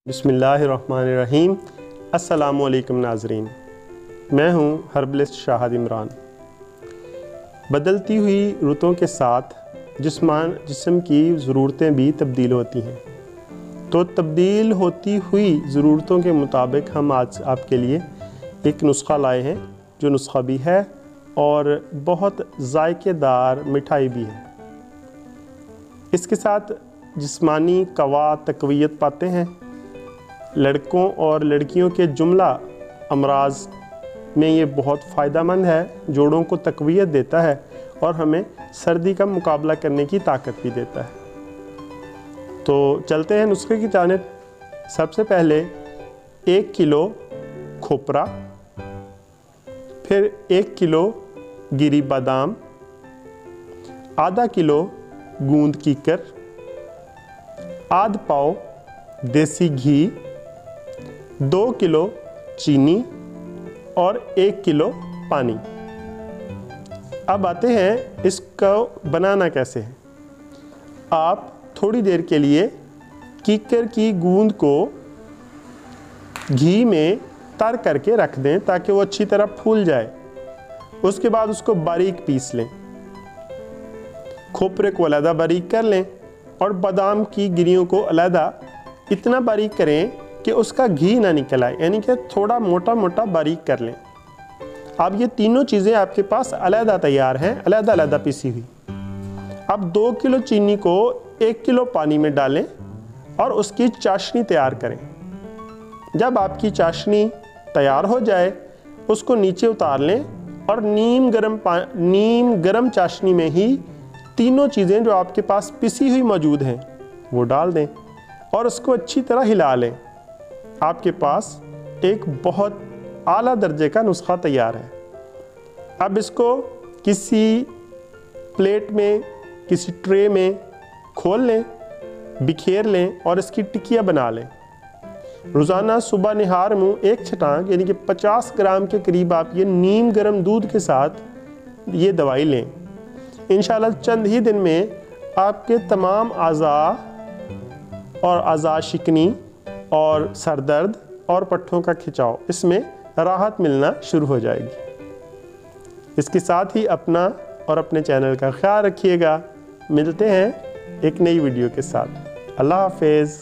बिस्मिल्लाहिर्रहमानिर्रहीम। अस्सलामुअलैकुम नाज़रीन, मैं हूँ हर्बलिस्ट शाहिद इमरान। बदलती हुई रुतों के साथ जिस्म की ज़रूरतें भी तब्दील होती हैं, तो तब्दील होती हुई ज़रूरतों के मुताबिक हम आज आपके लिए एक नुस्ख़ा लाए हैं, जो नुस्ख़ा भी है और बहुत ज़ायकेदार मिठाई भी है। इसके साथ जिस्मानी क़वा तक़वियत पाते हैं। लड़कों और लड़कियों के जुमला अमराज में ये बहुत फ़ायदेमंद है, जोड़ों को तक़वियत देता है और हमें सर्दी का मुकाबला करने की ताकत भी देता है। तो चलते हैं नुस्खे की जानिब। सबसे पहले 1 किलो खोपरा, फिर 1 किलो गिरी बादाम, आधा किलो गूंद कीकर, आध पाव देसी घी, 2 किलो चीनी और 1 किलो पानी। अब आते हैं इसको बनाना कैसे है। आप थोड़ी देर के लिए कीकर की गूंद को घी में तर करके रख दें ताकि वो अच्छी तरह फूल जाए। उसके बाद उसको बारीक पीस लें, खोपरे को अलग बारीक कर लें और बादाम की गिरियों को अलग इतना बारीक करें कि उसका घी ना निकल आए, यानी कि थोड़ा मोटा मोटा बारीक कर लें। अब ये तीनों चीज़ें आपके पास अलग तैयार हैं, अलग पीसी हुई। अब 2 किलो चीनी को 1 किलो पानी में डालें और उसकी चाशनी तैयार करें। जब आपकी चाशनी तैयार हो जाए, उसको नीचे उतार लें और नीम गरम चाशनी में ही तीनों चीज़ें जो आपके पास पिसी हुई मौजूद हैं वो डाल दें और उसको अच्छी तरह हिला लें। आपके पास एक बहुत आला दर्जे का नुस्खा तैयार है। अब इसको किसी प्लेट में, किसी ट्रे में खोल लें, बिखेर लें और इसकी टिकिया बना लें। रोज़ाना सुबह निहार में 1 छटांग यानी कि 50 ग्राम के करीब आप ये नीम गर्म दूध के साथ ये दवाई लें। इंशाल्लाह चंद ही दिन में आपके तमाम आज़ा और आज़ा शिकनी और सर दर्द और पट्ठों का खिंचाव, इसमें राहत मिलना शुरू हो जाएगी। इसके साथ ही अपना और अपने चैनल का ख्याल रखिएगा। मिलते हैं एक नई वीडियो के साथ। अल्लाह हाफ़िज़।